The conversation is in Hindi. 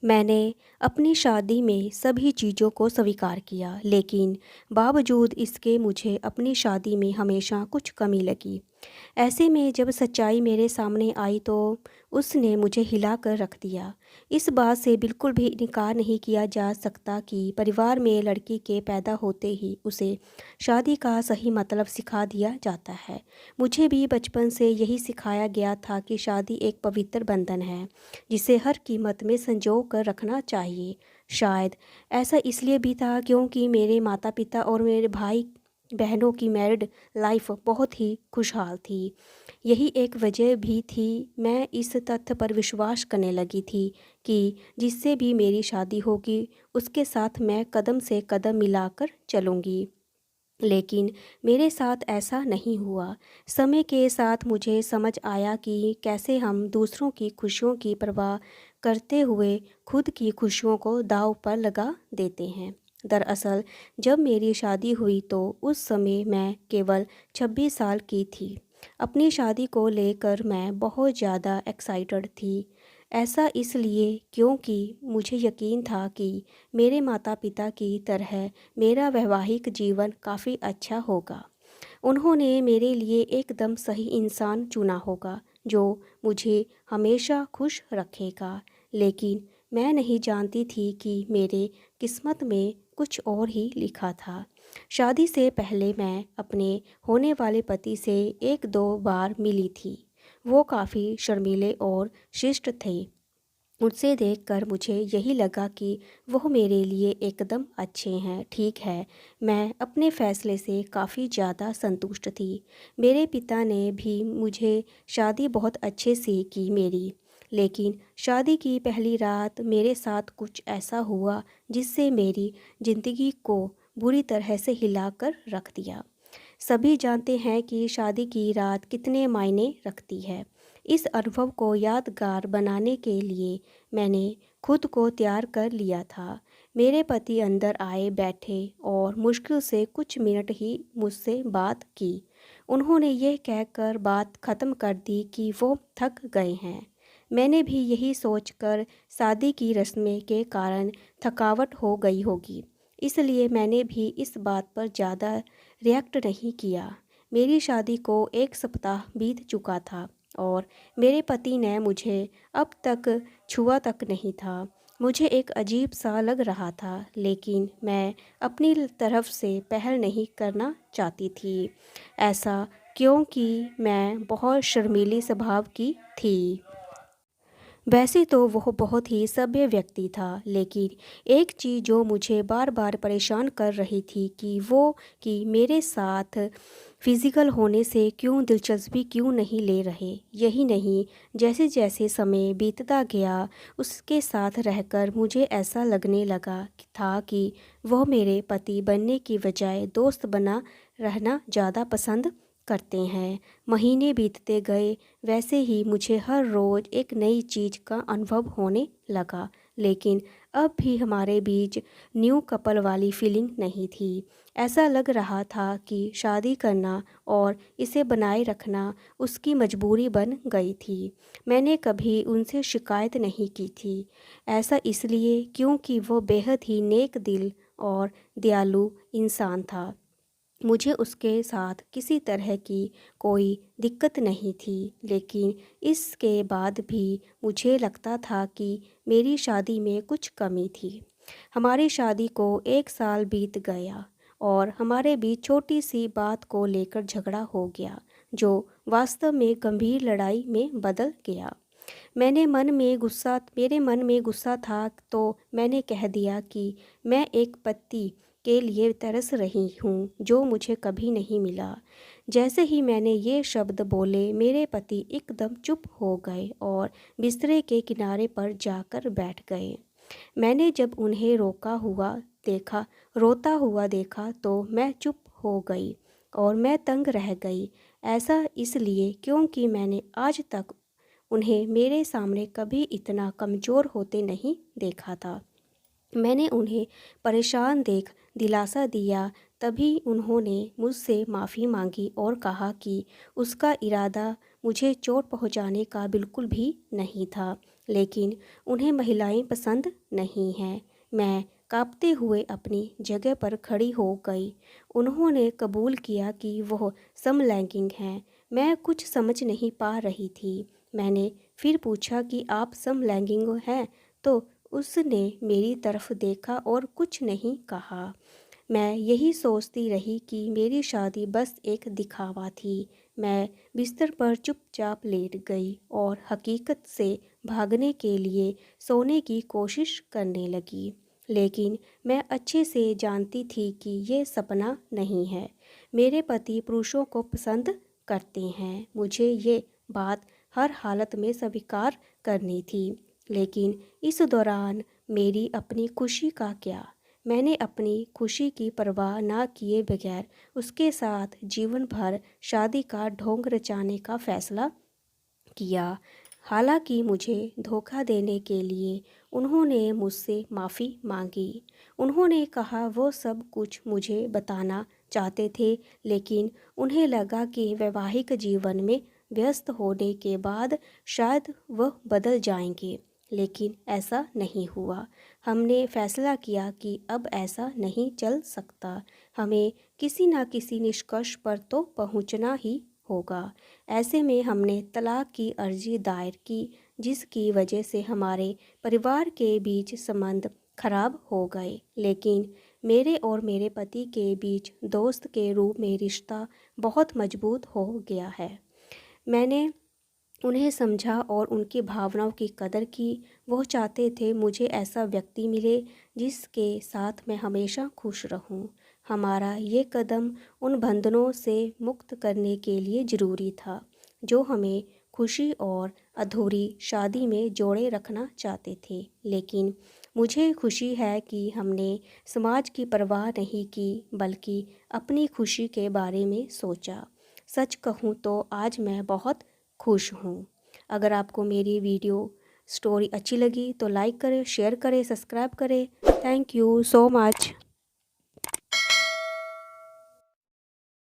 मैंने अपनी शादी में सभी चीज़ों को स्वीकार किया, लेकिन बावजूद इसके मुझे अपनी शादी में हमेशा कुछ कमी लगी। ऐसे में जब सच्चाई मेरे सामने आई तो उसने मुझे हिला कर रख दिया। इस बात से बिल्कुल भी इनकार नहीं किया जा सकता कि परिवार में लड़की के पैदा होते ही उसे शादी का सही मतलब सिखा दिया जाता है। मुझे भी बचपन से यही सिखाया गया था कि शादी एक पवित्र बंधन है, जिसे हर कीमत में संजो कर रखना चाहिए। शायद ऐसा इसलिए भी था क्योंकि मेरे माता पिता और मेरे भाई बहनों की मैरिड लाइफ बहुत ही खुशहाल थी। यही एक वजह भी थी मैं इस तथ्य पर विश्वास करने लगी थी कि जिससे भी मेरी शादी होगी उसके साथ मैं कदम से कदम मिलाकर चलूँगी। लेकिन मेरे साथ ऐसा नहीं हुआ। समय के साथ मुझे समझ आया कि कैसे हम दूसरों की खुशियों की परवाह करते हुए खुद की खुशियों को दांव पर लगा देते हैं। दरअसल जब मेरी शादी हुई तो उस समय मैं केवल 26 साल की थी। अपनी शादी को लेकर मैं बहुत ज़्यादा एक्साइटेड थी। ऐसा इसलिए क्योंकि मुझे यकीन था कि मेरे माता पिता की तरह मेरा वैवाहिक जीवन काफ़ी अच्छा होगा। उन्होंने मेरे लिए एकदम सही इंसान चुना होगा जो मुझे हमेशा खुश रखेगा। लेकिन मैं नहीं जानती थी कि मेरे किस्मत में कुछ और ही लिखा था। शादी से पहले मैं अपने होने वाले पति से एक दो बार मिली थी। वो काफ़ी शर्मीले और शिष्ट थे। उनसे देखकर मुझे यही लगा कि वह मेरे लिए एकदम अच्छे हैं। ठीक है, मैं अपने फ़ैसले से काफ़ी ज़्यादा संतुष्ट थी। मेरे पिता ने भी मुझे शादी बहुत अच्छे से की मेरी। लेकिन शादी की पहली रात मेरे साथ कुछ ऐसा हुआ जिससे मेरी ज़िंदगी को बुरी तरह से हिला कर रख दिया। सभी जानते हैं कि शादी की रात कितने मायने रखती है। इस अनुभव को यादगार बनाने के लिए मैंने खुद को तैयार कर लिया था। मेरे पति अंदर आए बैठे और मुश्किल से कुछ मिनट ही मुझसे बात की। उन्होंने यह कहकर बात ख़त्म कर दी कि वो थक गए हैं। मैंने भी यही सोचकर शादी की रस्में के कारण थकावट हो गई होगी, इसलिए मैंने भी इस बात पर ज़्यादा रिएक्ट नहीं किया। मेरी शादी को 1 सप्ताह बीत चुका था और मेरे पति ने मुझे अब तक छुआ तक नहीं था। मुझे एक अजीब सा लग रहा था, लेकिन मैं अपनी तरफ से पहल नहीं करना चाहती थी। ऐसा क्योंकि मैं बहुत शर्मीली स्वभाव की थी। वैसे तो वह बहुत ही सभ्य व्यक्ति था, लेकिन एक चीज़ जो मुझे बार बार परेशान कर रही थी कि मेरे साथ फिज़िकल होने से क्यों दिलचस्पी क्यों नहीं ले रहे। यही नहीं, जैसे जैसे समय बीतता गया उसके साथ रहकर मुझे ऐसा लगने लगा था कि वह मेरे पति बनने की बजाय दोस्त बना रहना ज़्यादा पसंद करते हैं। महीने बीतते गए, वैसे ही मुझे हर रोज़ एक नई चीज़ का अनुभव होने लगा, लेकिन अब भी हमारे बीच न्यू कपल वाली फीलिंग नहीं थी। ऐसा लग रहा था कि शादी करना और इसे बनाए रखना उसकी मजबूरी बन गई थी। मैंने कभी उनसे शिकायत नहीं की थी। ऐसा इसलिए क्योंकि वो बेहद ही नेक दिल और दयालु इंसान था। मुझे उसके साथ किसी तरह की कोई दिक्कत नहीं थी, लेकिन इसके बाद भी मुझे लगता था कि मेरी शादी में कुछ कमी थी। हमारी शादी को 1 साल बीत गया और हमारे बीच छोटी सी बात को लेकर झगड़ा हो गया, जो वास्तव में गंभीर लड़ाई में बदल गया। मेरे मन में गुस्सा था तो मैंने कह दिया कि मैं एक पति के लिए तरस रही हूँ जो मुझे कभी नहीं मिला। जैसे ही मैंने ये शब्द बोले मेरे पति एकदम चुप हो गए और बिस्तरे के किनारे पर जाकर बैठ गए। मैंने जब उन्हें रोता हुआ देखा तो मैं चुप हो गई और मैं तंग रह गई। ऐसा इसलिए क्योंकि मैंने आज तक उन्हें मेरे सामने कभी इतना कमज़ोर होते नहीं देखा था। मैंने उन्हें परेशान देख दिलासा दिया, तभी उन्होंने मुझसे माफ़ी मांगी और कहा कि उसका इरादा मुझे चोट पहुंचाने का बिल्कुल भी नहीं था। लेकिन उन्हें महिलाएं पसंद नहीं हैं। मैं कांपते हुए अपनी जगह पर खड़ी हो गई। उन्होंने कबूल किया कि वह समलैंगिक हैं। मैं कुछ समझ नहीं पा रही थी। मैंने फिर पूछा कि आप समलैंगिक हैं? तो उसने मेरी तरफ देखा और कुछ नहीं कहा। मैं यही सोचती रही कि मेरी शादी बस एक दिखावा थी। मैं बिस्तर पर चुपचाप लेट गई और हकीकत से भागने के लिए सोने की कोशिश करने लगी। लेकिन मैं अच्छे से जानती थी कि ये सपना नहीं है। मेरे पति पुरुषों को पसंद करते हैं। मुझे ये बात हर हालत में स्वीकार करनी थी। लेकिन इस दौरान मेरी अपनी खुशी का क्या? मैंने अपनी खुशी की परवाह ना किए बगैर उसके साथ जीवन भर शादी का ढोंग रचाने का फैसला किया। हालांकि मुझे धोखा देने के लिए उन्होंने मुझसे माफ़ी मांगी। उन्होंने कहा वो सब कुछ मुझे बताना चाहते थे, लेकिन उन्हें लगा कि वैवाहिक जीवन में व्यस्त होने के बाद शायद वह बदल जाएंगे। लेकिन ऐसा नहीं हुआ। हमने फैसला किया कि अब ऐसा नहीं चल सकता। हमें किसी न किसी निष्कर्ष पर तो पहुंचना ही होगा। ऐसे में हमने तलाक की अर्जी दायर की, जिसकी वजह से हमारे परिवार के बीच संबंध खराब हो गए। लेकिन मेरे और मेरे पति के बीच दोस्त के रूप में रिश्ता बहुत मजबूत हो गया है। मैंने उन्हें समझा और उनकी भावनाओं की कदर की। वो चाहते थे मुझे ऐसा व्यक्ति मिले जिसके साथ मैं हमेशा खुश रहूं। हमारा ये कदम उन बंधनों से मुक्त करने के लिए ज़रूरी था जो हमें खुशी और अधूरी शादी में जोड़े रखना चाहते थे। लेकिन मुझे खुशी है कि हमने समाज की परवाह नहीं की, बल्कि अपनी खुशी के बारे में सोचा। सच कहूँ तो आज मैं बहुत खुश हूँ। अगर आपको मेरी वीडियो स्टोरी अच्छी लगी तो लाइक करें, शेयर करें, सब्सक्राइब करें। Thank you so much.